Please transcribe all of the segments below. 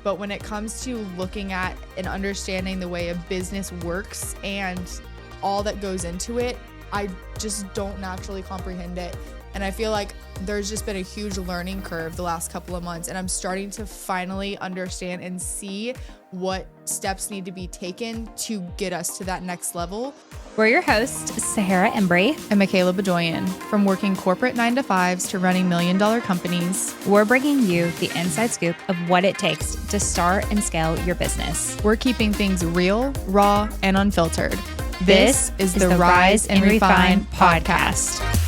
But when it comes to looking at and understanding the way a business works and all that goes into it, I just don't naturally comprehend it. And I feel like there's just been a huge learning curve the last couple of months, and I'm starting to finally understand and see what steps need to be taken to get us to that next level. We're your hosts, Sahara Embry and Michaela Bedoyan. From working corporate 9-to-5s to running $1 million companies, we're bringing you the inside scoop of what it takes to start and scale your business. We're keeping things real, raw, and unfiltered. This is the Rise and Refine podcast.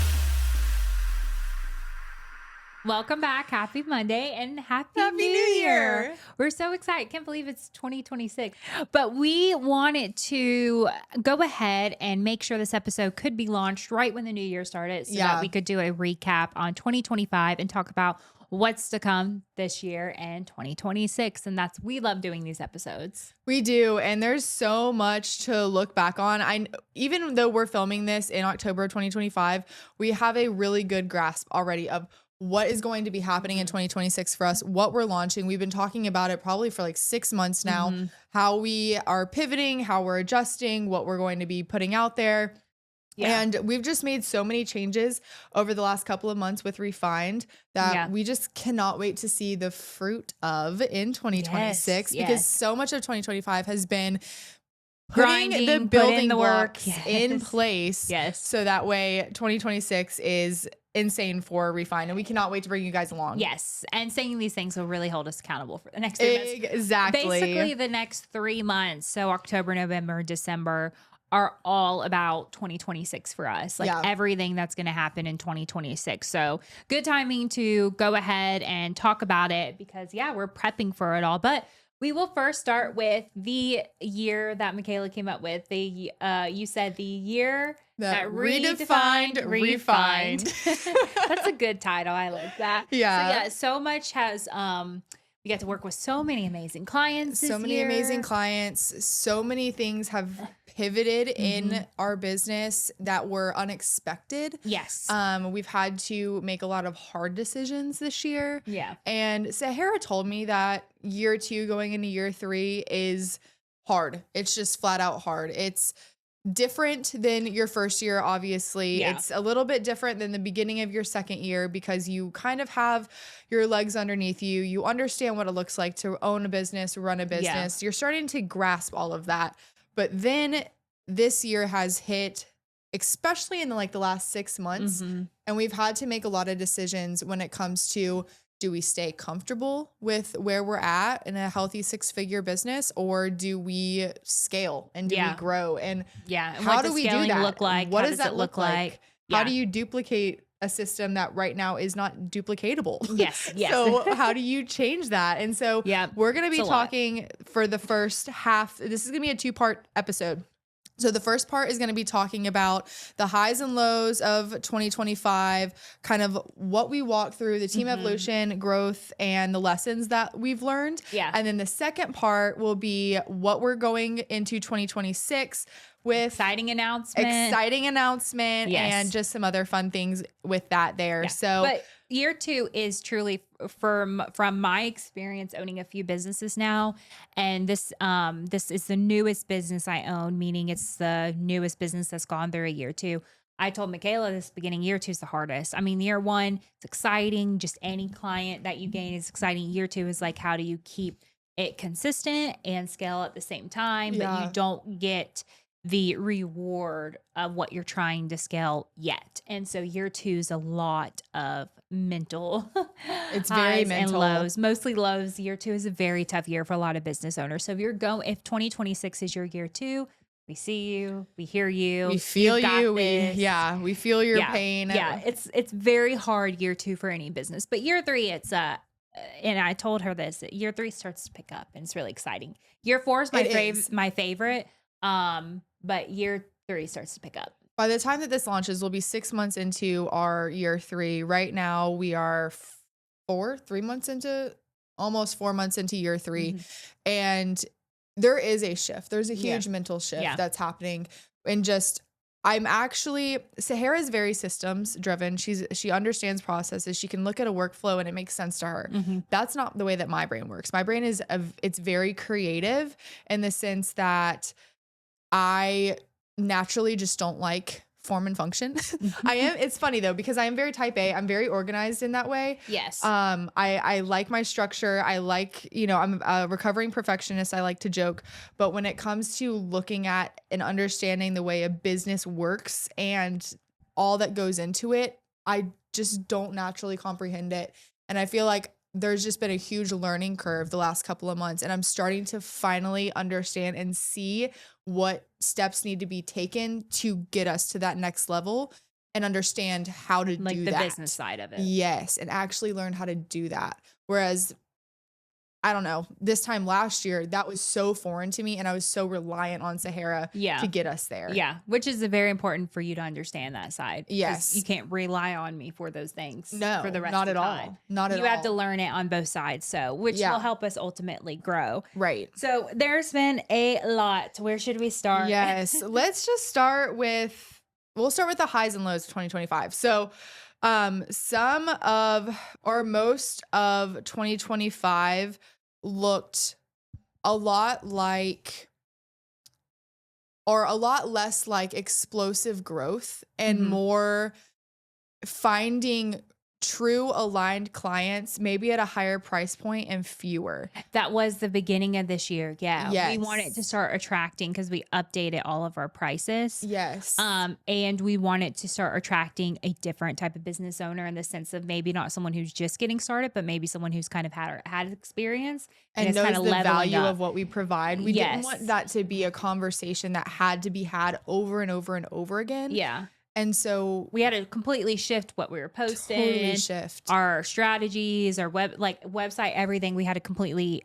Welcome back. Happy Monday and Happy New Year. We're so excited. Can't believe it's 2026. But we wanted to go ahead and make sure this episode could be launched right when the new year started so that we could do a recap on 2025 and talk about what's to come this year and 2026. And we love doing these episodes. We do. And there's so much to look back on. Even though we're filming this in October 2025, we have a really good grasp already of what is going to be happening in 2026 for us, what we're launching. We've been talking about it probably for like 6 months now, how we are pivoting, how we're adjusting, what we're going to be putting out there. Yeah. And we've just made so many changes over the last couple of months with Refined that we just cannot wait to see the fruit of in 2026 because so much of 2025 has been putting the building blocks in place so that way 2026 is insane for Refined, and we cannot wait to bring you guys along. Yes, and saying these things will really hold us accountable for the next 3 months. Exactly. Basically, the next 3 months, so October, November, December, are all about 2026 for us. Like everything that's going to happen in 2026. So good timing to go ahead and talk about it because, we're prepping for it all. But we will first start with the year that Michaela came up with. You said the year that redefined, refined. That's a good title. I like that. Yeah. So much has, we got to work with so many amazing clients this year. Amazing clients. So many things have pivoted in our business that were unexpected. Yes. We've had to make a lot of hard decisions this year. Yeah. And Sahara told me that year 2 going into year 3 is hard. It's just flat out hard. It's different than your first year, obviously. It's a little bit different than the beginning of your second year because you kind of have your legs underneath you. You understand what it looks like to own a business, run a business. You're starting to grasp all of that. But then this year has hit, especially in the last 6 months, and we've had to make a lot of decisions when it comes to, do we stay comfortable with where we're at in a healthy 6-figure business, or do we scale and do we grow? And how do we do that? Look like? What how does that look like? Yeah. How do you duplicate a system that right now is not duplicatable? Yes. So how do you change that? And so we're going to be talking for the first half. This is going to be a 2-part episode. So the first part is going to be talking about the highs and lows of 2025, kind of what we walked through, the team evolution, growth, and the lessons that we've learned. Yeah. And then the second part will be what we're going into 2026 with. Exciting announcement. And just some other fun things with that there. Yeah. So, but year 2 is truly from my experience owning a few businesses now. And this is the newest business I own, meaning it's the newest business that's gone through a year 2. I told Michaela this beginning, year 2 is the hardest. I mean, year 1, it's exciting. Just any client that you gain is exciting. Year 2 is like, how do you keep it consistent and scale at the same time, but you don't get the reward of what you're trying to scale yet. And so year 2 is a lot of mental it's very mental and lows, mostly lows. Year 2 is a very tough year for a lot of business owners. So if 2026 is your year 2, we see you, we hear you, we feel you, we feel your pain. Yeah, it's very hard year 2 for any business. But year 3, it's and I told her this, year 3 starts to pick up and it's really exciting. Year 4 is my favorite. But year 3 starts to pick up. By the time that this launches, we'll be 6 months into our year 3. Right now, we are almost 4 months into year 3. And there is a shift. There's a huge mental shift that's happening. And just I'm actually Sahara is very systems driven. She understands processes. She can look at a workflow and it makes sense to her. Mhm. That's not the way that my brain works. My brain it's very creative in the sense that I naturally just don't like form and function. It's funny though, because I am very type A. I'm very organized in that way. Yes. I like my structure. I like, I'm a recovering perfectionist. I like to joke. But when it comes to looking at and understanding the way a business works and all that goes into it, I just don't naturally comprehend it. And I feel like there's just been a huge learning curve the last couple of months. And I'm starting to finally understand and see what steps need to be taken to get us to that next level and understand how to Like do the that. business side of it. Yes, and actually learn how to do that. Whereas, I don't know, this time last year, that was so foreign to me and I was so reliant on Sahara Yeah. to get us there. Yeah, which is very important for you to understand that side. 'Cause Yes. you can't rely on me for those things No, for the rest not of at the all. time. Not at You have to all. learn it on both sides, so which Yeah. will help us ultimately grow. Right. So there's been a lot. Where should we start? Yes. Let's just we'll start with the highs and lows of 2025. So, some of or most of 2025 looked a lot like or a lot less like explosive growth and Mhm. more finding true aligned clients, maybe at a higher price point and fewer. That was the beginning of this year. Yeah. We wanted to Yes. start attracting because we updated all of our prices. Yes. And we wanted to start attracting a different type of business owner in the sense of maybe not someone who's just getting started, but maybe someone who's kind of had experience and And is kind knows of the leveling value up. of what we provide. We didn't want Yes. that to be a conversation that had to be had over and over and over again. Yeah. And so We had to completely shift what we were posting, totally shift. our strategies, our website, everything. We had to completely.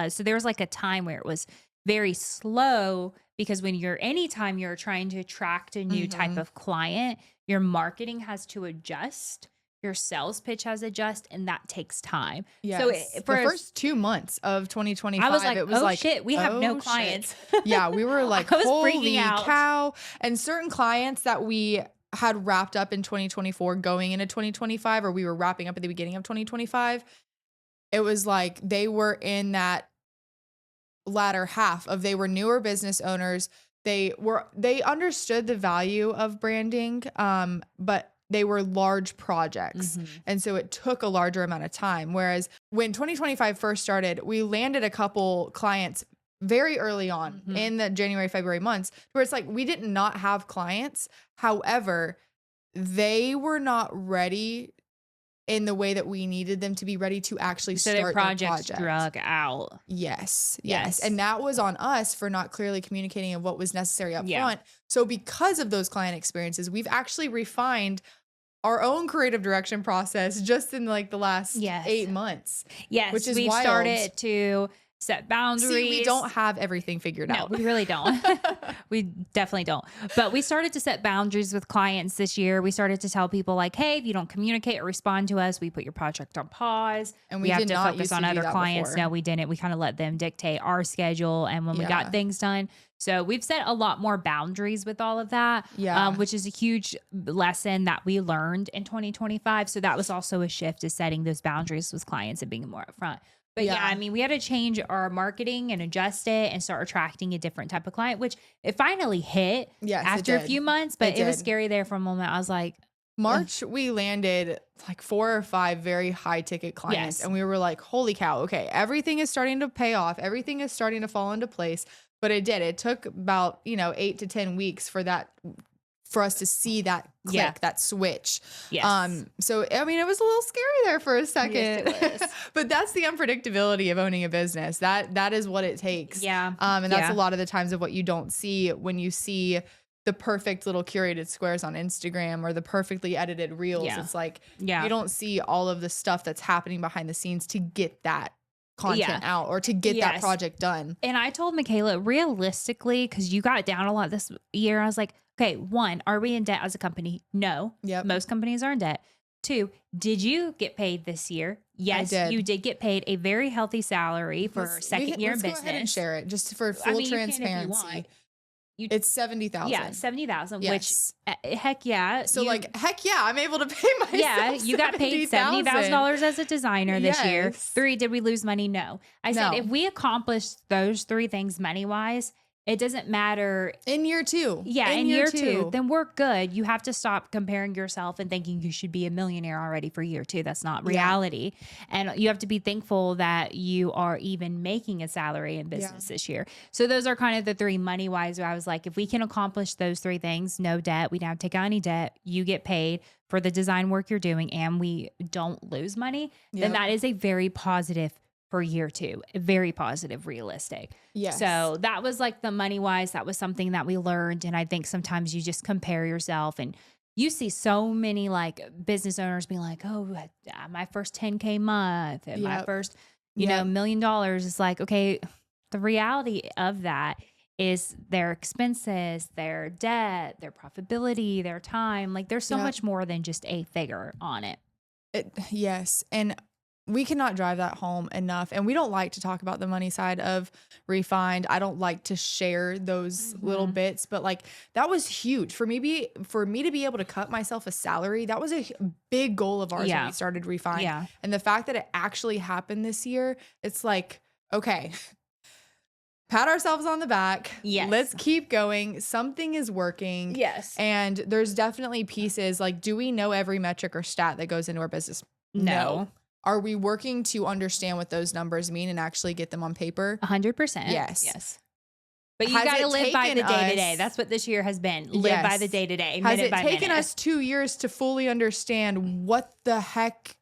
So there was like a time where it was very slow because anytime you're trying to attract a new type of client, your marketing has to adjust, your sales pitch has to adjust, and that takes time. Yes. So the first 2 months of 2025, I was like, it was oh like, shit, we have no oh, shit. clients. Yeah, we were like, I was holy freaking out. cow. And certain clients that we had wrapped up in 2024 going into 2025, or we were wrapping up at the beginning of 2025, it was like they were in that latter half of they were newer business owners. They understood the value of branding, but they were large projects. Mhm. And so it took a larger amount of time. Whereas when 2025 first started, we landed a couple clients very early on Mhm. in the January, February months where it's like we did not have clients. However, they were not ready in the way that we needed them to be ready to actually So start their their projects project. drug out. Yes. Yes. And that was on us for not clearly communicating of what was necessary up Yeah. front. So because of those client experiences, we've actually refined our own creative direction process just in like the last Yes. 8 months. Yes, Which is we've wild. started to set boundaries. See, we don't have everything figured No, out. we really don't. We definitely don't. But we started to set boundaries with clients this year. We started to tell people like, hey, if you don't communicate or respond to us, we put your project on pause. And we we have did to not focus used on to do other that clients. before. No, we didn't. We kind of let them dictate our schedule and when we got Yeah. things done. So we've set a lot more boundaries with all of that, Yeah. which is a huge lesson that we learned in 2025. So that was also a shift to setting those boundaries with clients and being more upfront. But yeah, I mean, we had to change our marketing and adjust it and start attracting a different type of client, which it finally hit Yes, it after a did. few months, but it was did. scary there for a moment. I was like, March, we landed like 4 or 5 very high ticket clients. Yes. And we were like, holy cow, okay, everything is starting to pay off. Everything is starting to fall into place. But it did. It took about, 8 to 10 weeks for us to see that click, Yeah. that switch. yes. So, I mean, it was a little scary there for a second. Yes, it was. But that's the unpredictability of owning a business. That is what it takes. Yeah. And that's Yeah. a lot of the times of what you don't see when you see the perfect little curated squares on Instagram or the perfectly edited reels. Yeah. It's like Yeah. you don't see all of the stuff that's happening behind the scenes to get that content out or to get that Yes. project done. And I told Michaela, realistically, because you got down a lot this year, I was like, okay, 1, are we in debt as a company? No. Yep. Most companies are in debt. 2, did you get paid this year? Yes, did. you did get paid a very healthy salary for second year in let's business. go ahead and share it just for full you can if you transparency. want. It's 70,000. Yeah, 70,000, which Yes. heck yeah. So like, heck yeah, I'm able to pay myself. yeah, you got paid $70,000 as a designer this year. Yes. 3, did we lose money? No. I said, if No. we accomplish those 3 things money-wise, it doesn't matter. In year 2. Yeah, in year 2, then we're good. You have to stop comparing yourself and thinking you should be a millionaire already for year 2. That's not reality. And you have to be thankful that you are even making a salary in business this year. So those are kind of the 3 money-wise where I was like, if we can accomplish those 3 things, no debt, we don't have to take out any debt, you get paid for the design work you're doing, and we don't lose money, then that is a very positive for year 2, very positive, realistic. Yes. So that was like the money wise, that was something that we learned. And I think sometimes you just compare yourself, and you see so many like business owners being like, oh, my first 10K month and my first, you know, $1 million. It's like, okay, the reality of that is their expenses, their debt, their profitability, their time. Like there's so much more than just a figure on it. Yes. And we cannot drive that home enough. And we don't like to talk about the money side of Refined. I don't like to share those little bits, but like that was huge for me. For me to be able to cut myself a salary, that was a big goal of ours when we started Refined. Yeah. And the fact that it actually happened this year, it's like, okay, pat ourselves on the back. Yes. Let's keep going. Something is working. Yes. And there's definitely pieces like, do we know every metric or stat that goes into our business? No. Are we working to understand what those numbers mean and actually get them on paper? 100%. Yes. Yes. But you got to live by the day to day. That's what this year has been. Live by the day to day. Has it taken us 2 years to fully understand what the heck,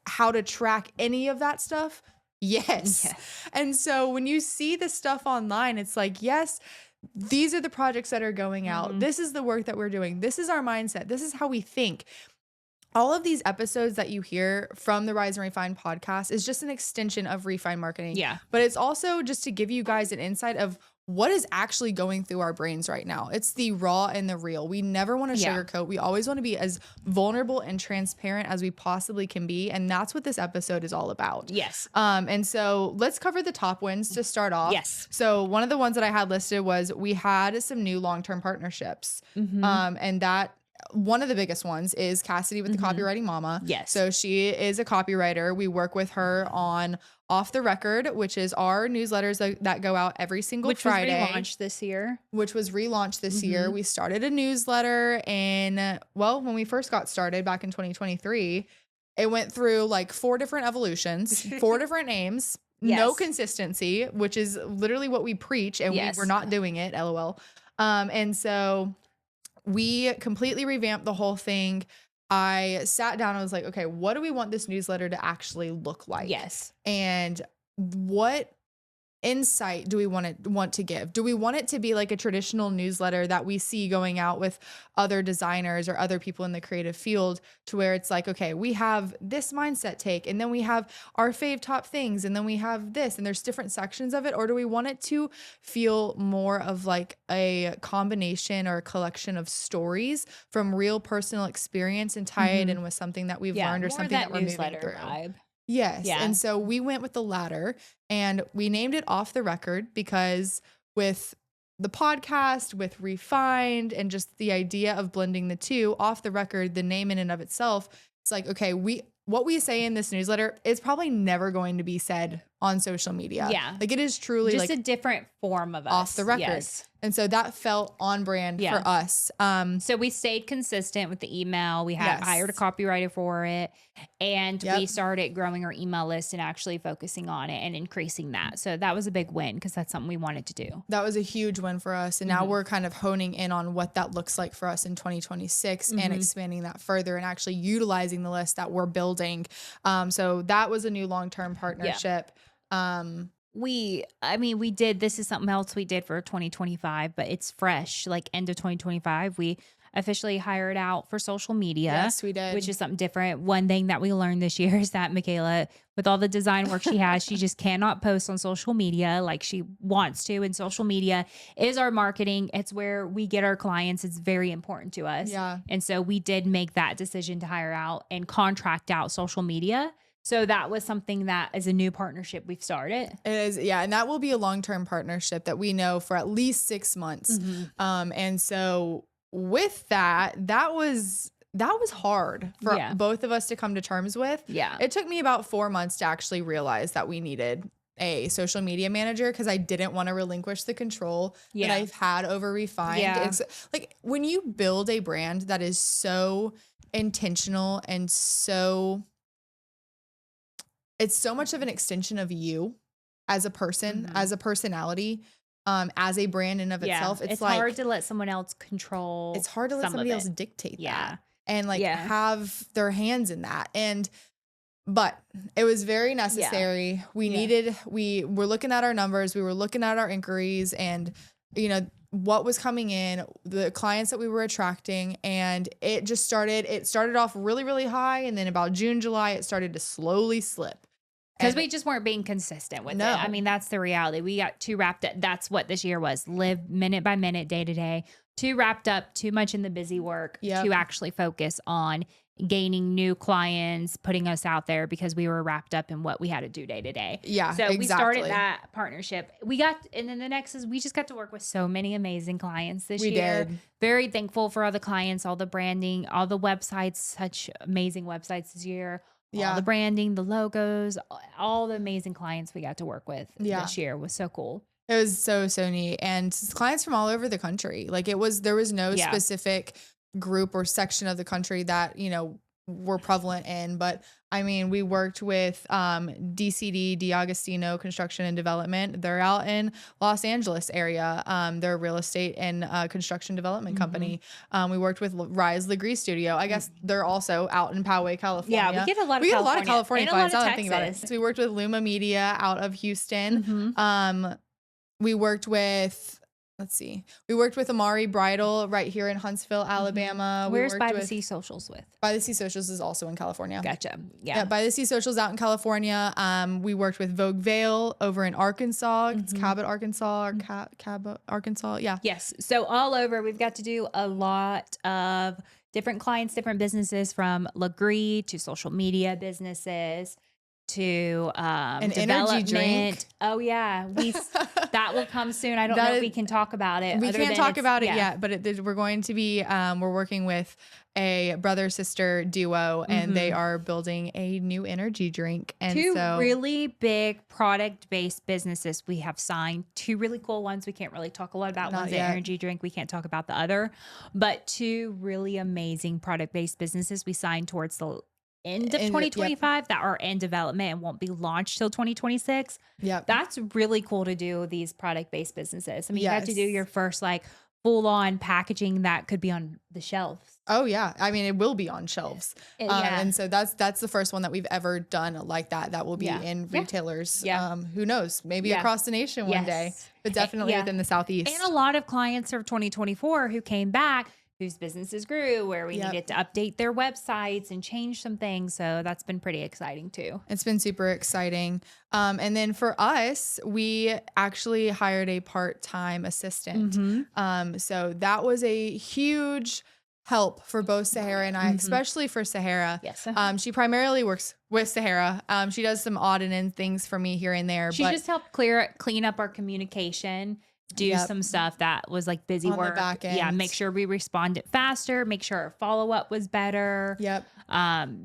how to track any of that stuff? Yes. And so when you see the stuff online, it's like, yes, these are the projects that are going out. This is the work that we're doing. This is our mindset. This is how we think. All of these episodes that you hear from the Rise and Refine podcast is just an extension of Refine Marketing. Yeah. But it's also just to give you guys an insight of what is actually going through our brains right now. It's the raw and the real. We never want to sugarcoat. We always want to be as vulnerable and transparent as we possibly can be. And that's what this episode is all about. Yes. And so let's cover the top wins to start off. Yes. So one of the ones that I had listed was we had some new long-term partnerships. And that one of the biggest ones is Cassidy with the Copywriting Mama. Yes. So she is a copywriter. We work with her on Off the Record, which is our newsletters that go out every single Friday. Which was relaunched this year. We started a newsletter when we first got started back in 2023, it went through like 4 different evolutions, 4 different names, no consistency, which is literally what we preach. And we were not doing it, LOL. And so we completely revamped the whole thing. I sat down and was like, okay, what do we want this newsletter to actually look like? Yes. And what insight do we want to give? Do we want it to be like a traditional newsletter that we see going out with other designers or other people in the creative field, to where it's like, okay, we have this mindset take, and then we have our fave top things, and then we have this, and there's different sections of it? Or do we want it to feel more of like a combination or a collection of stories from real personal experience and tie it in with something that we've learned or something that we're moving through? Vibe. Yes. Yeah. And so we went with the latter, and we named it Off the Record because with the podcast, with Refined, and just the idea of blending the two, Off the Record, the name in and of itself, it's like, okay, what we say in this newsletter is probably never going to be said on social media. Yeah. Like it is truly just like a different form of us. Off the record. Yes. And so that felt on brand for us. So we stayed consistent with the email. We hired a copywriter for it, and we started growing our email list and actually focusing on it and increasing that. So that was a big win because that's something we wanted to do. That was a huge win for us. And now we're kind of honing in on what that looks like for us in 2026 and expanding that further and actually utilizing the list that we're building. So that was a new long-term partnership. We did, this is something else we did for 2025, but it's fresh, like end of 2025. We officially hired out for social media. Yes, we did. Which is something different. One thing that we learned this year is that Michaela, with all the design work she has, she just cannot post on social media like she wants to. And social media is our marketing. It's where we get our clients. It's very important to us. Yeah. And so we did make that decision to hire out and contract out social media So that was something that is a new partnership we've started. It is, yeah, and that will be a long-term partnership that we know for at least 6 months. And so with that was hard for Yeah. both of us to come to terms with. Yeah. It took me about 4 months to actually realize that we needed a social media manager because I didn't want to relinquish the control that Yeah. I've had over Refined. Yeah. It's like when you build a brand that is so intentional and it's so much of an extension of you as a person, as a personality, as a brand in of Yeah. itself. It's hard like to let someone else control it's hard to let some of somebody else it. dictate Yeah. that and like Yeah. have their hands in that. But it was very necessary. We were looking at our numbers, we were looking at our inquiries and what was coming in, the clients that we were attracting, and it started off really, really high, and then about June, July, it started to slowly slip. Because And we just weren't being consistent with it. No. I mean, that's the reality. We got too wrapped up. That's what this year was. Live minute by minute, day to day. Too wrapped up, too much in the busy work Yep. to actually focus on gaining new clients, putting us out there because we were wrapped up in what we had to do day to day. Yeah, So we started exactly. that partnership. And then the next is we just got to work with so many amazing clients this We year. did. Very thankful for all the clients, all the branding, all the websites, such amazing websites this year. All Yeah. the branding, the logos, all the amazing clients we got to work with Yeah. this year was so cool. It was so neat. And clients from all over the country. Like there was no Yeah. specific group or section of the country that, were prevalent in. But I mean, we worked with DCD, D'Agostino Construction and Development. They're out in Los Angeles area. They're a real estate and construction development company. We worked with Rise Legree Studio. I guess they're also out in Poway, California. Yeah, we get a lot of California and a clients. lot of I don't think about it. Texas. So we worked with Luma Media out of Houston. We worked with, we worked with Amari Bridal right here in Huntsville, Alabama. Where's we By worked the with Sea Socials with? By the Sea Socials is also in California. Gotcha. Yeah, Yeah. By the Sea Socials out in California. We worked with Vogue Vale over in Arkansas. It's Cabot, Arkansas, or Cabot, Arkansas. Yeah. Yes. So all over, we've got to do a lot of different clients, different businesses from Legree to social media businesses to An energy development. drink. Oh yeah, that will come soon. I don't know if we can talk about it. We other can't than talk it's- about it yeah. yet, but we're going to be, we're working with a brother-sister duo, and they are building a new energy drink. And Two so really big product-based businesses we have signed. Two really cool ones. We can't really talk a lot about. Not One's yet. an energy drink. We can't talk about the other. But two really amazing product-based businesses we signed towards the end of Yep. 2025 that are in development and won't be launched till 2026. Yep. That's really cool to do these product-based businesses. I mean, you got to do Yes. your first like full-on packaging that could be on the shelves. Oh yeah, I mean it will be on shelves, Yeah. and so that's the first one that we've ever done like that. That will be Yeah. in Yeah. retailers. Yeah. Who knows? Maybe Yeah. across the nation one day, Yes. but definitely Yeah. within the Southeast. And a lot of clients of 2024 who came back, whose businesses grew, where we Yep. needed to update their websites and change some things. So that's been pretty exciting too. It's been super exciting. And then for us, we actually hired a part-time assistant. So that was a huge help for both Sahara and I, especially for Sahara. Yes. She primarily works with Sahara. She does some odd and end things for me here and there. She but just helped clean up our communication, do Yep. some stuff that was like busy On the work. back Yeah, end. make sure we responded faster, make sure our follow-up was better. Yep.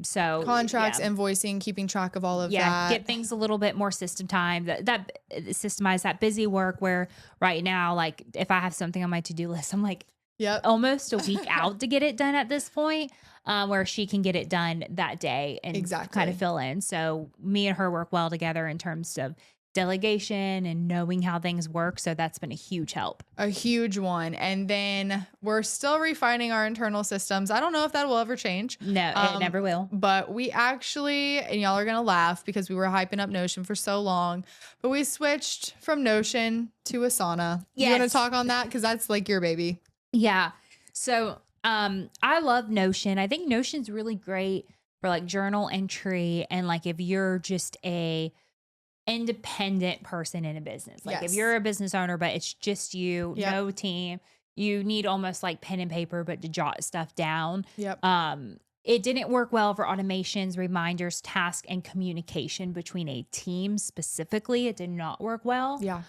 So Contracts, yeah. invoicing, keeping track of all of Yeah, that. get things a little bit more system time. That systemize that busy work where right now, like if I have something on my to-do list, I'm like Yep. almost a week out to get it done at this point, where she can get it done that day and Exactly. kind of fill in. So me and her work well together in terms of delegation and knowing how things work. So that's been a huge help. A huge one. And then we're still refining our internal systems. I don't know if that will ever change. No, it never will. But we actually, and y'all are going to laugh because we were hyping up Notion for so long, but we switched from Notion to Asana. You want to Yes. talk on that? Because that's like your baby. Yeah. So I love Notion. I think Notion's really great for like journal entry and like if you're just a independent person in a business. Like Yes. if you're a business owner, but it's just you, Yep. no team, you need almost like pen and paper, but to jot stuff down. Yep. It didn't work well for automations, reminders, task, and communication between a team specifically. It did not work well. Yeah.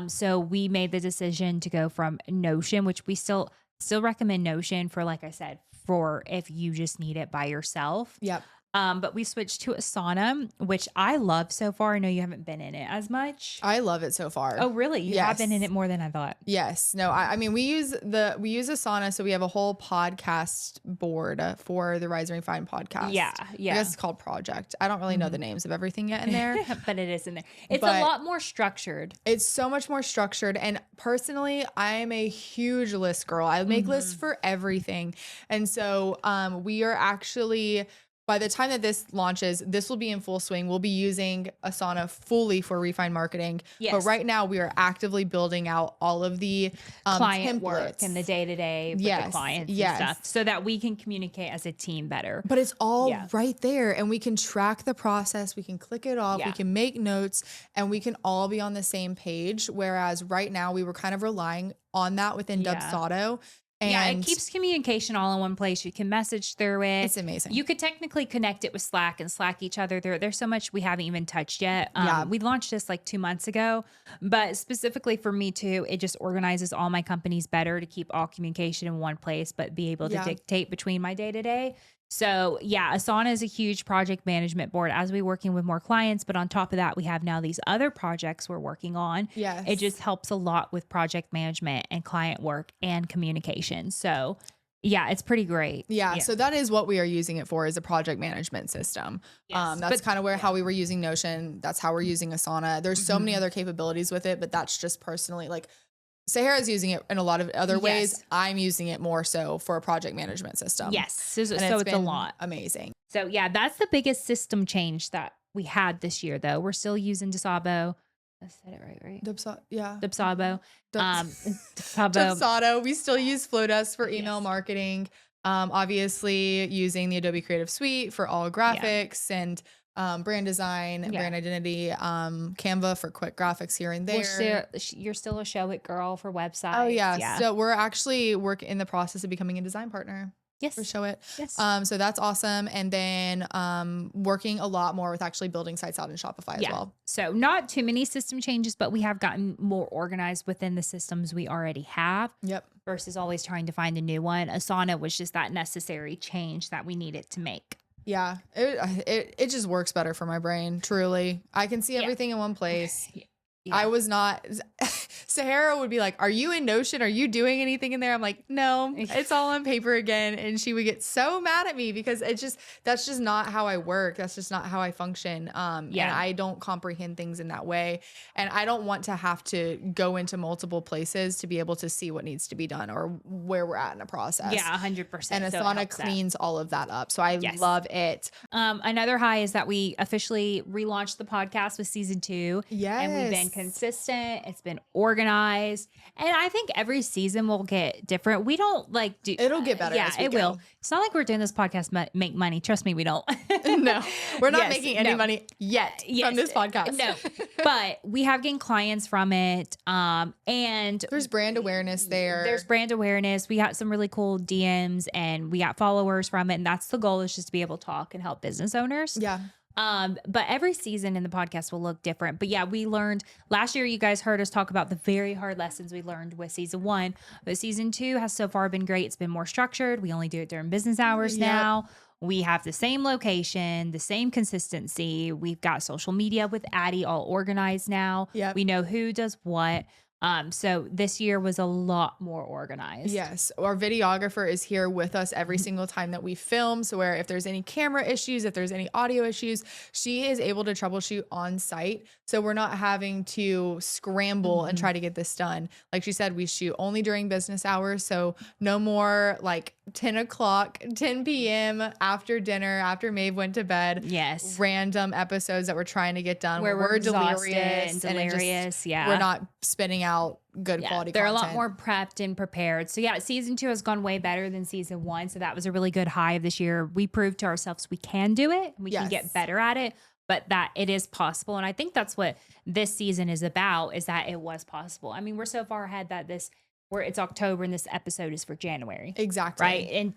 So we made the decision to go from Notion, which we still recommend Notion for, like I said, for if you just need it by yourself. Yep. But we switched to Asana, which I love so far. I know you haven't been in it as much. I love it so far. Oh, really? You have been in Yes. it more than I thought. Yes. No, I mean, we use Asana. So we have a whole podcast board for the Rise and Refine podcast. Yeah, I yeah. guess it's called Project. I don't really know the names of everything yet in there. But it is in there. It's But a lot more structured. it's so much more structured. And personally, I am a huge list girl. I make lists for everything. And so we are actually, by the time that this launches, this will be in full swing. We'll be using Asana fully for Refine marketing. Yes. But right now we are actively building out all of the Client templates work and the day-to-day with the clients and stuff, so that we can communicate as a team better. But it's all Yeah. right there, and we can track the process. We can click it off. Yeah. We can make notes, and we can all be on the same page. Whereas right now we were kind of relying on that within Yeah. Dubsado. And Yeah, it keeps communication all in one place. You can message through it. It's amazing. You could technically connect it with Slack and Slack each other. There's so much we haven't even touched yet. Yeah. We launched this like 2 months ago, but specifically for me too, it just organizes all my companies better to keep all communication in one place, but be able to Yeah. dictate between my day to day. So yeah, Asana is a huge project management board as we're working with more clients. But on top of that, we have now these other projects we're working on. Yes. It just helps a lot with project management and client work and communication. So yeah, it's pretty great. Yeah, so that is what we are using it for, is a project management system. Yes, That's but- kind of where how we were using Notion. That's how we're using Asana. There's so many Mhm. other capabilities with it, but that's just personally like Sahara's using it in a lot of other ways. Yes. I'm using it more so for a project management system. Yes. So, And so it's a been lot. amazing. So yeah, that's the biggest system change that we had this year though. We're still using Dasabo. I said it right? Yeah. Dubsabo. Dubs- Dubsabo. Dubsado. We still use Flowdesk for email Yes. marketing. Obviously using the Adobe Creative Suite for all graphics and brand design, Yeah. brand identity, Canva for quick graphics here and there. You're still a show it girl for websites. Oh yeah. So we're actually in the process of becoming a design partner yes. for Show It. Yes. So that's awesome. And then working a lot more with actually building sites out in Shopify as well. So not too many system changes, but we have gotten more organized within the systems we already have Yep. versus always trying to find a new one. Asana was just that necessary change that we needed to make. Yeah. It just works better for my brain. Truly. I can see Yeah. everything in one place. Yeah. I was not. Sahara would be like, "Are you in Notion? Are you doing anything in there?" I'm like, "No, it's all on paper again." And she would get so mad at me because that's just not how I work. That's just not how I function. And I don't comprehend things in that way. And I don't want to have to go into multiple places to be able to see what needs to be done or where we're at in a process. Yeah, 100%. And So it Asana helps that. cleans all of that up. So I Yes. love it. Another high is that we officially relaunched the podcast with season 2. Yes. And we've been consistent. It's been organized. And I think every season will get different. We don't like do. It'll get better Yeah, as we it go. will. It's not like we're doing this podcast make money. Trust me, we don't. No, we're not Yes, making any no. money yet Yes, from this podcast. No, but we have gained clients from it. And There's brand awareness there. there's brand awareness. We got some really cool DMs and we got followers from it. And that's the goal, is just to be able to talk and help business owners. Yeah. But every season in the podcast will look different. But yeah, we learned last year, you guys heard us talk about the very hard lessons we learned with season 1. But season 2 has so far been great. It's been more structured. We only do it during business hours Yep. now. We have the same location, the same consistency. We've got social media with Addie all organized now. Yep. We know who does what. So this year was a lot more organized. Yes. Our videographer is here with us every single time that we film. So where if there's any camera issues, if there's any audio issues, she is able to troubleshoot on site. So we're not having to scramble and try to get this done. Like she said, we shoot only during business hours. So no more like 10 o'clock, 10 p.m. after dinner, after Maeve went to bed. Yes. Random episodes that we're trying to get done Where we're exhausted delirious and it just- delirious. Yeah. We're not spitting out good quality they're content. a lot more prepped and prepared. So yeah, season 2 has gone way better than season 1. So that was a really good high of this year. We proved to ourselves we can do it. We can Yes. get better at it, but that it is possible. And I think that's what this season is about, is that it was possible. I mean, we're so far ahead that this where it's October and this episode is for January. Right. Exactly.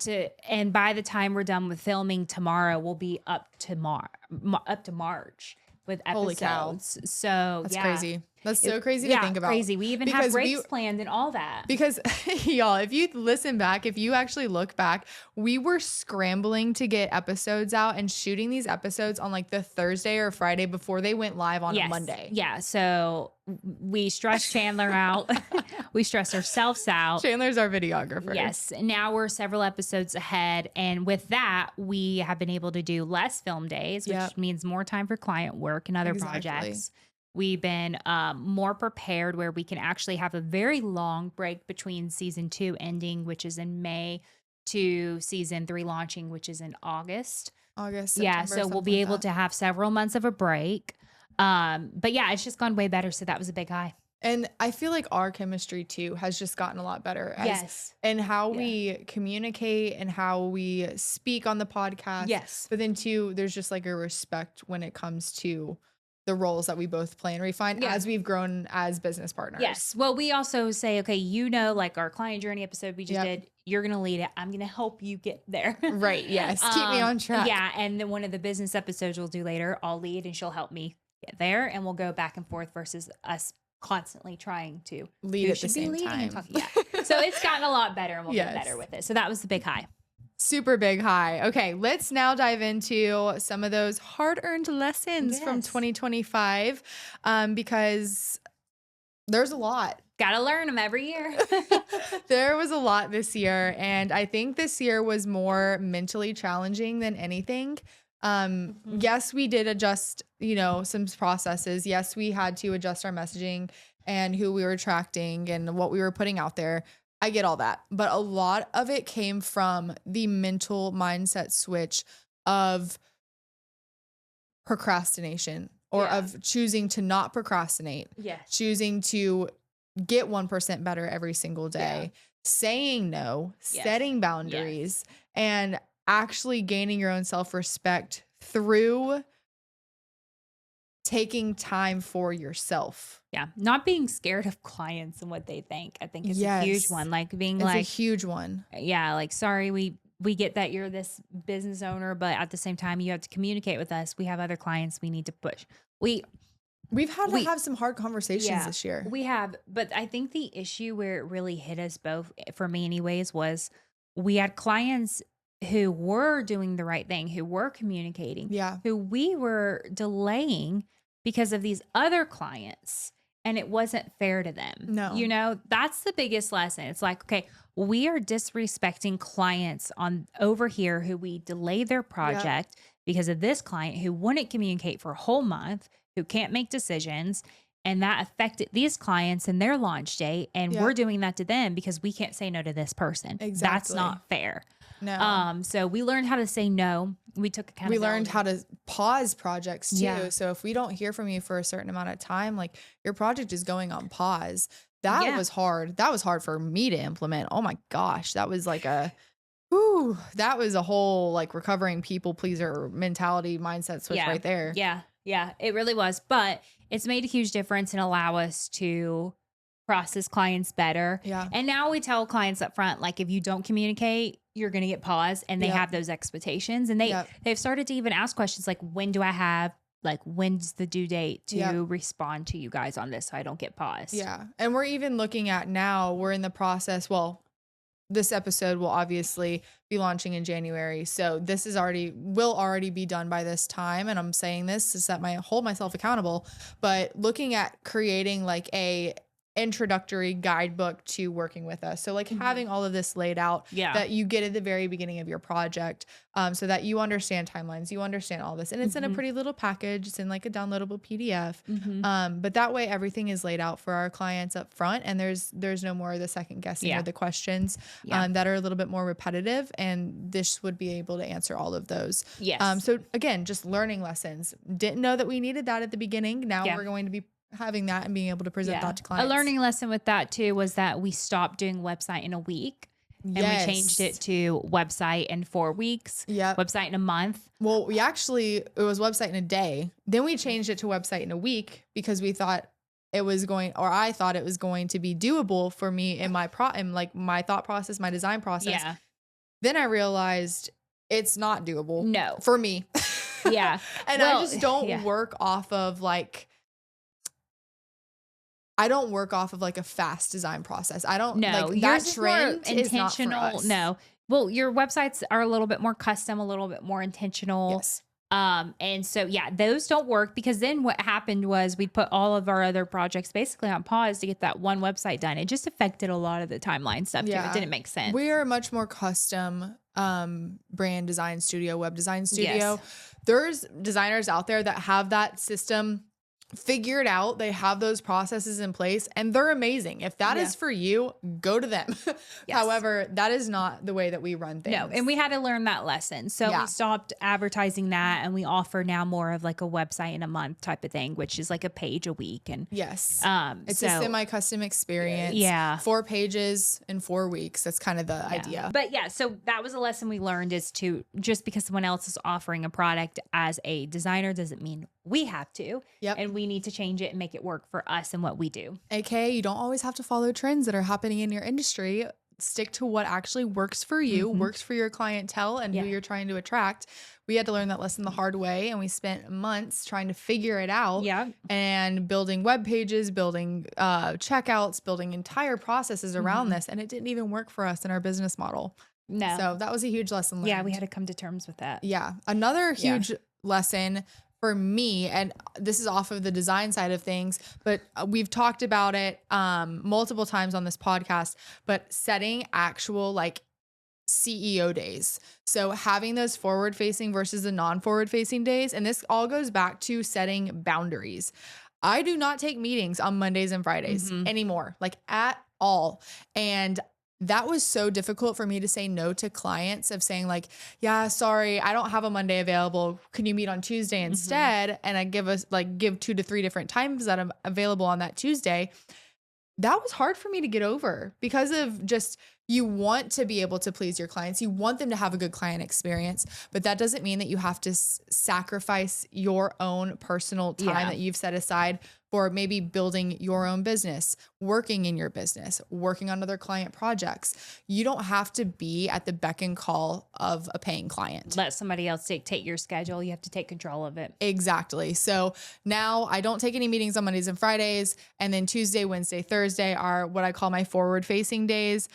And by the time we're done with filming tomorrow, we'll be up to March with Holy cow. episodes. So That's yeah. crazy. That's so crazy to think about. Crazy. We even have breaks planned and all that. Because y'all, if you listen back, if you actually look back, we were scrambling to get episodes out and shooting these episodes on like the Thursday or Friday before they went live on a Monday. Yeah. So we stressed Chandler out. We stressed ourselves out. Chandler's our videographer. Yes. Now we're several episodes ahead. And with that, we have been able to do less film days, which means more time for client work and other projects. We've been more prepared where we can actually have a very long break between season 2 ending, which is in May, to season 3 launching, which is in August. September, so we'll be able to have several months of a break. But yeah, it's just gone way better. So that was a big high. And I feel like our chemistry too has just gotten a lot better. And how we communicate and how we speak on the podcast. Yes. But then too, there's just like a respect when it comes to the roles that we both play and refine as we've grown as business partners. Yes. Well, we also say, okay, like our client journey episode we just did, you're going to lead it. I'm going to help you get there. Right. Yes. Keep me on track. Yeah. And then one of the business episodes we'll do later, I'll lead and she'll help me get there. And we'll go back and forth versus us constantly trying to lead at the same time. So it's gotten a lot better and we'll get better with it. So that was the big high. Super big high. Okay, let's now dive into some of those hard-earned lessons from 2025 because there's a lot. Got to learn them every year. There was a lot this year, and I think this year was more mentally challenging than anything. Yes, we did adjust, some processes. Yes, we had to adjust our messaging and who we were attracting and what we were putting out there. I get all that, but a lot of it came from the mental mindset switch of procrastination or of choosing to not procrastinate. Yes. Choosing to get 1% better every single day, saying no, setting boundaries, and actually gaining your own self-respect through taking time for yourself. Yeah. Not being scared of clients and what they think, I think is a huge one. Like being a huge one. Yeah. Like, sorry, we get that you're this business owner, but at the same time, you have to communicate with us. We have other clients we need to push. We've had to have some hard conversations this year. We have, but I think the issue where it really hit us both, for me anyways, was we had clients who were doing the right thing, who were communicating, who we were delaying because of these other clients, and it wasn't fair to them. No. That's the biggest lesson. It's like, okay, we are disrespecting clients on over here who we delayed their project because of this client who wouldn't communicate for a whole month, who can't make decisions, and that affected these clients and their launch date. And we're doing that to them because we can't say no to this person. Exactly. That's not fair. No. So we learned how to say no. We took accountability. We learned how to pause projects too. Yeah. So if we don't hear from you for a certain amount of time, like your project is going on pause. That was hard. That was hard for me to implement. Oh my gosh. That was like that was a whole like recovering people pleaser mentality mindset switch right there. Yeah. Yeah, it really was. But it's made a huge difference and allow us to process clients better. Yeah. And now we tell clients up front, like, if you don't communicate, you're going to get paused, and they have those expectations, and they've started to even ask questions like, when's the due date to respond to you guys on this so I don't get paused? Yeah. And we're even looking at now, we're in the process. Well, this episode will obviously be launching in January. So this will already be done by this time. And I'm saying this to hold myself accountable, but looking at creating like a introductory guidebook to working with us. So like having all of this laid out that you get at the very beginning of your project, so that you understand timelines, you understand all this. And it's in a pretty little package. It's in like a downloadable PDF. But that way everything is laid out for our clients up front, and there's no more of the second guessing or the questions that are a little bit more repetitive. And this would be able to answer all of those. Yes. So again, just learning lessons. Didn't know that we needed that at the beginning. Now we're going to be having that and being able to present that to clients. A learning lesson with that too was that we stopped doing website in a week. And we changed it to website in 4 weeks. Website in a month. Well, it was website in a day. Then we changed it to website in a week because we thought it was going, or I thought it was going to be doable for me in in like my thought process, my design process. Yeah. Then I realized it's not doable No. for me. Yeah. And I Well, just don't yeah. work off of like, I don't work off of like a fast design process. I don't No, like that yours is more trend is not for intentional. us. No. Well, your websites are a little bit more custom, a little bit more intentional. Yes. And so yeah, those don't work because then what happened was we put all of our other projects basically on pause to get that one website done. It just affected a lot of the timeline stuff too. It didn't make sense. We are much more custom brand design studio, web design studio. Yes. There's designers out there that have that system figured out. They have those processes in place and they're amazing. If that is for you, go to them. Yes. However, that is not the way that we run things. No, and we had to learn that lesson. So we stopped advertising that and we offer now more of like a website in a month type of thing, which is like a page a week. And yes, it's so, a semi-custom experience. Yeah. 4 pages in 4 weeks. That's kind of the idea. But yeah, so that was a lesson we learned is to just because someone else is offering a product as a designer doesn't mean we have to. Yep. And we need to change it and make it work for us and what we do. AKA, you don't always have to follow trends that are happening in your industry. Stick to what actually works for you, works for your clientele and who you're trying to attract. We had to learn that lesson the hard way, and we spent months trying to figure it out. Yeah. And building web pages, building checkouts, building entire processes around this, and it didn't even work for us in our business model. No. So that was a huge lesson learned. Yeah, we had to come to terms with that. Yeah. Another huge lesson for me, and this is off of the design side of things, but we've talked about it multiple times on this podcast, but setting actual like CEO days. So having those forward facing versus the non-forward facing days. And this all goes back to setting boundaries. I do not take meetings on Mondays and Fridays anymore, like at all. And that was so difficult for me to say no to clients of saying like, yeah, sorry, I don't have a Monday available. Can you meet on Tuesday instead? And I give 2 to 3 different times that I'm available on that Tuesday. That was hard for me to get over because of just, you want to be able to please your clients. You want them to have a good client experience, but that doesn't mean that you have to sacrifice your own personal time that you've set aside for maybe building your own business, working in your business, working on other client projects. You don't have to be at the beck and call of a paying client. Let somebody else dictate your schedule. You have to take control of it. Exactly. So now I don't take any meetings on Mondays and Fridays. And then Tuesday, Wednesday, Thursday are what I call my forward facing days.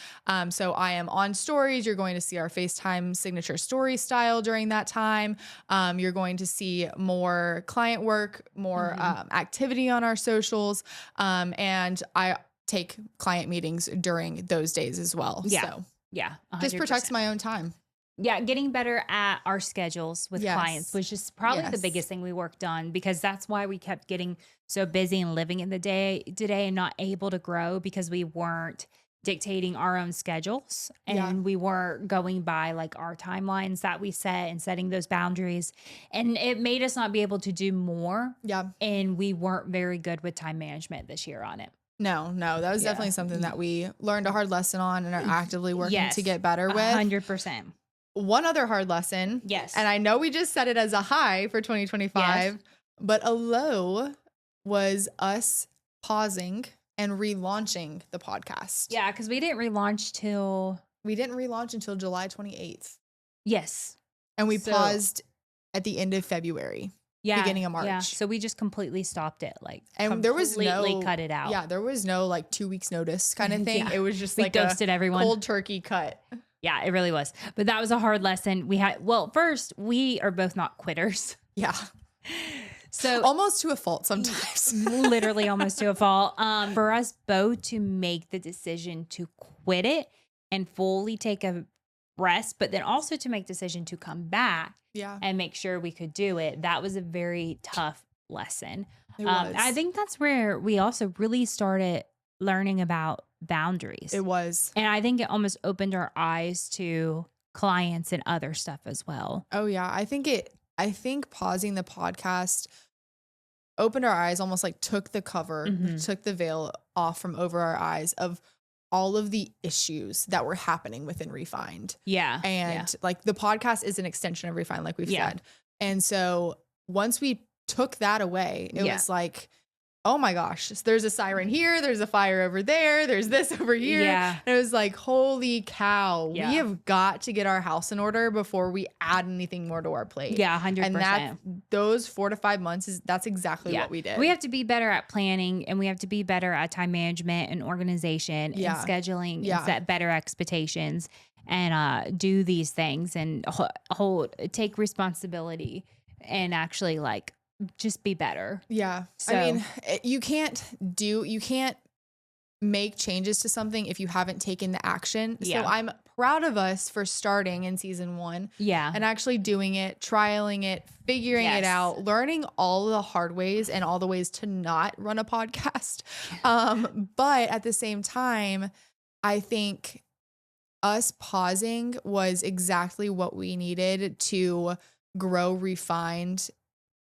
So I am on stories. You're going to see our FaceTime signature story style during that time. You're going to see more client work, more activity on our socials. And I take client meetings during those days as well. Yeah. So yeah. 100%. just protects my own time. Yeah, getting better at our schedules with clients was just probably the biggest thing we worked on because that's why we kept getting so busy and living in the day today and not able to grow because we weren't dictating our own schedules and we weren't going by like our timelines that we set and setting those boundaries. And it made us not be able to do more. Yeah. And we weren't very good with time management this year on it. No, that was definitely something that we learned a hard lesson on and are actively working to get better with. 100%. One other hard lesson. Yes. And I know we just set it as a high for 2025, but a low was us pausing and relaunching the podcast. Yeah, because we didn't relaunch till... We didn't relaunch until July 28th. Yes. And we paused at the end of February. Beginning of March. Yeah. So we just completely stopped it. Like, and there was completely cut it out. Yeah, there was no like 2 weeks notice kind of thing. It was just we like ghosted everyone. Cold turkey cut. Yeah, it really was. But that was a hard lesson. First, we are both not quitters. Yeah. So almost to a fault sometimes. Literally almost to a fault. For us both to make the decision to quit it and fully take a rest, but then also to make decision to come back and make sure we could do it. That was a very tough lesson. It was. I think that's where we also really started learning about boundaries. It was. And I think it almost opened our eyes to clients and other stuff as well. Oh yeah. I think pausing the podcast opened our eyes, almost like took the cover, took the veil off from over our eyes of all of the issues that were happening within Refined. Yeah. And like the podcast is an extension of Refined, like we've said. And so once we took that away, it was like, oh my gosh, there's a siren here, there's a fire over there, there's this over here. Yeah. And it was like, holy cow, we Yeah. have got to get our house in order before we add anything more to our plate. Yeah, And 100%. those 4 to 5 months that's exactly what we did. We have to be better at planning, and we have to be better at time management and organization and scheduling and set better expectations and do these things and take responsibility and actually like just be better. Yeah. So, I mean, you can't make changes to something if you haven't taken the action. Yeah. So I'm proud of us for starting in season 1 and actually doing it, trialing it, figuring it out, learning all the hard ways and all the ways to not run a podcast. But at the same time, I think us pausing was exactly what we needed to grow refined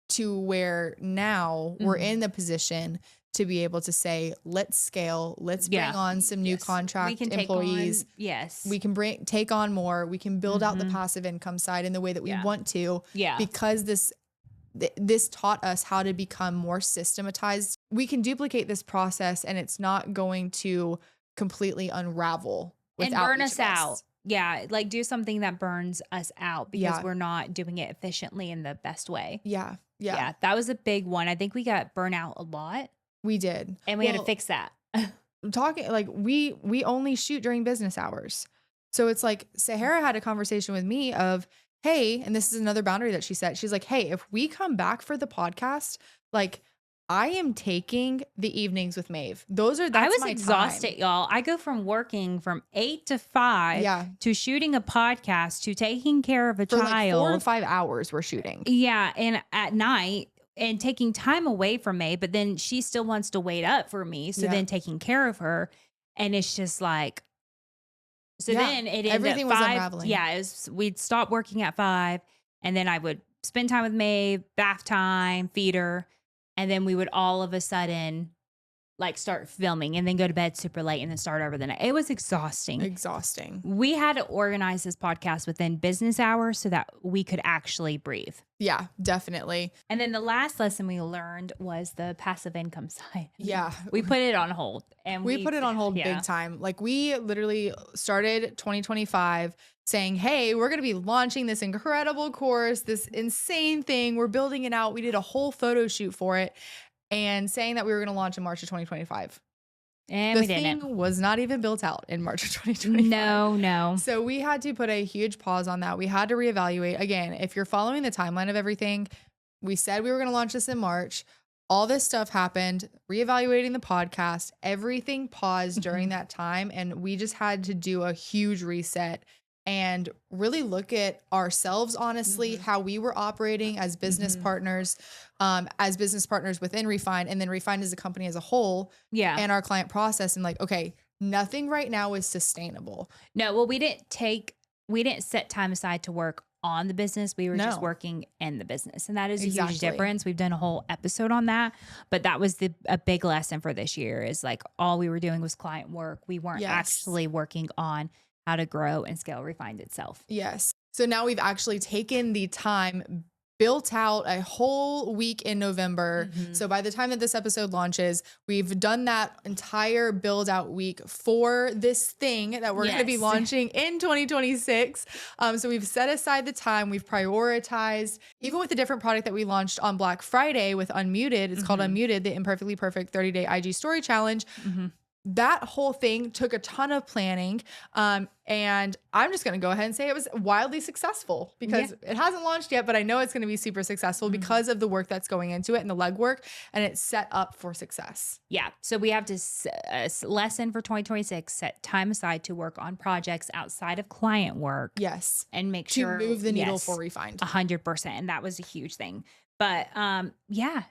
to where now we're in the position to be able to say, let's scale, let's bring on some new contract employees. We can take on more. We can build out the passive income side in the way that we want to. Because this taught us how to become more systematized. We can duplicate this process and it's not going to completely unravel and burn us out. Yeah, like do something that burns us out because we're not doing it efficiently in the best way. Yeah, that was a big one. I think we got burnt out a lot. We did. And we had to fix that. Talking like we only shoot during business hours. So it's like Sahara had a conversation with me of, hey, and this is another boundary that she set. She's like, hey, if we come back for the podcast, like I am taking the evenings with Maeve. I was exhausted, y'all. I go from working from 8 to 5 to shooting a podcast to taking care of a child. Like 4 to 5 hours we're shooting. Yeah. And at night and taking time away from Maeve, but then she still wants to wait up for me. So then taking care of her. And it's just like, then it ended everything up 5, was unraveling. Yeah. We'd stop working at 5 and then I would spend time with Maeve, bath time, feed her. And then we would all of a sudden like start filming and then go to bed super late and then start over the night. It was exhausting. We had to organize this podcast within business hours so that we could actually breathe. Yeah, definitely. And then the last lesson we learned was the passive income side. Yeah. We put it on hold. And we put it on hold big time. Like we literally started 2025 saying, hey, we're going to be launching this incredible course, this insane thing. We're building it out. We did a whole photo shoot for it and saying that we were going to launch in March of 2025. And we didn't. The thing was not even built out in March of 2025. No. So we had to put a huge pause on that. We had to reevaluate. Again, if you're following the timeline of everything, we said we were going to launch this in March. All this stuff happened, reevaluating the podcast, everything paused during that time. And we just had to do a huge reset and really look at ourselves, honestly, how we were operating as business partners within Refined, and then Refined as a company as a whole, and our client process. And like, okay, nothing right now is sustainable. No, well, we didn't set time aside to work on the business. We were just working in the business. And that is a huge difference. We've done a whole episode on that, but that was a big lesson for this year is like all we were doing was client work. We weren't actually working on how to grow and scale Refined itself. Yes. So now we've actually taken the time, built out a whole week in November. So by the time that this episode launches, we've done that entire build out week for this thing that we're going to be launching in 2026. So we've set aside the time, we've prioritized, even with the different product that we launched on Black Friday with Unmuted. It's called Unmuted, the Imperfectly Perfect 30-day IG story challenge. That whole thing took a ton of planning. And I'm just going to go ahead and say it was wildly successful because it hasn't launched yet, but I know it's going to be super successful because of the work that's going into it and the legwork, and it's set up for success. Yeah. So we have to lesson for 2026, set time aside to work on projects outside of client work. Yes. And make sure to move the needle for Refined. 100%. And that was a huge thing. But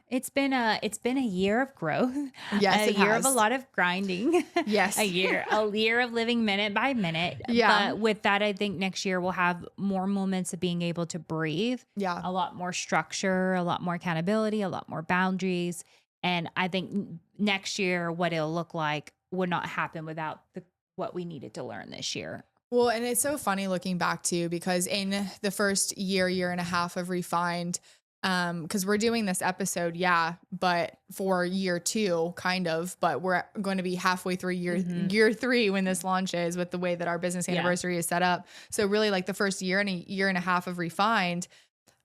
it's been a year of growth. Yes, a year of a lot of grinding. Yes, a year of living minute by minute. Yeah. But with that, I think next year we'll have more moments of being able to breathe. Yeah, a lot more structure, a lot more accountability, a lot more boundaries. And I think next year, what it'll look like would not happen without what we needed to learn this year. Well, and it's so funny looking back too, because in the first year and a half of Refined, because we're doing this episode, but for year 2, kind of, but we're going to be halfway through year 3 when this launches with the way that our business anniversary is set up. So really like the first year and a year and a half of Refined,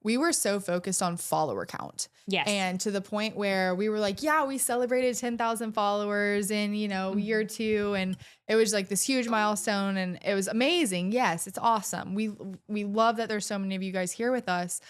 we were so focused on follower count. Yes. And to the point where we were like, we celebrated 10,000 followers in, year 2. And it was like this huge milestone and it was amazing. Yes, it's awesome. We love that there's so many of you guys here with us.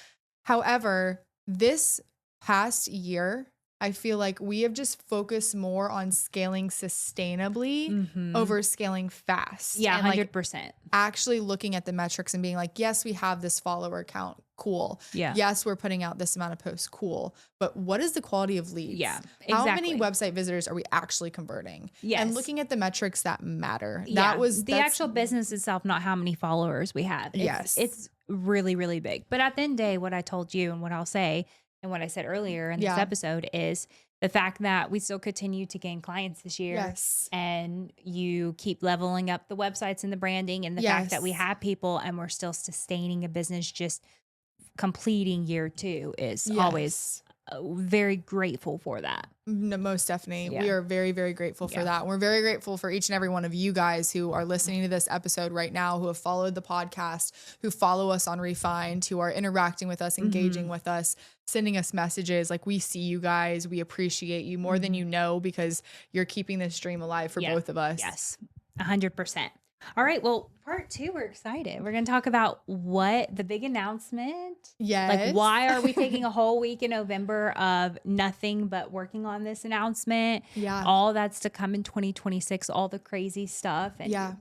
However, this past year, I feel like we have just focused more on scaling sustainably over scaling fast. Yeah, and 100%. Actually looking at the metrics and being like, yes, we have this follower count. Cool. Yeah. Yes, we're putting out this amount of posts. Cool. But what is the quality of leads? Yeah, How many website visitors are we actually converting? Yes. And looking at the metrics that matter. Yeah. That was the actual business itself, not how many followers we have. It's really, really big. But at the end of the day, what I told you and what I'll say and what I said earlier in this episode is the fact that we still continue to gain clients this year. Yes. And you keep leveling up the websites and the branding and the fact that we have people and we're still sustaining a business, just completing year 2 is always very grateful for that. No, most definitely. Yeah. We are very, very grateful for that. And we're very grateful for each and every one of you guys who are listening to this episode right now, who have followed the podcast, who follow us on Refined, who are interacting with us, engaging with us, sending us messages. Like, we see you guys. We appreciate you more than you know, because you're keeping this dream alive for both of us. Yes, 100%. All right. Well, part 2, we're excited. We're going to talk about what the big announcement. Yes. Like, why are we taking a whole week in November of nothing but working on this announcement? Yeah. All that's to come in 2026, all the crazy stuff. And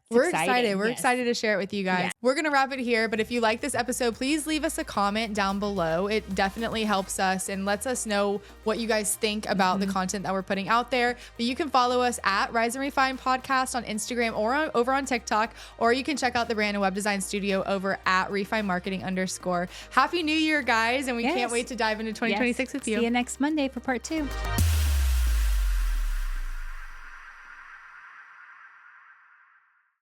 we're excited. We're excited to share it with you guys. Yeah. We're going to wrap it here. But if you like this episode, please leave us a comment down below. It definitely helps us and lets us know what you guys think about the content that we're putting out there. But you can follow us at Rise and Refine Podcast on Instagram or over on TikTok, or you can check out the Brand and Web Design Studio over at Refine Marketing _. Happy New Year, guys. And we can't wait to dive into 2026 with you. See you next Monday for part 2.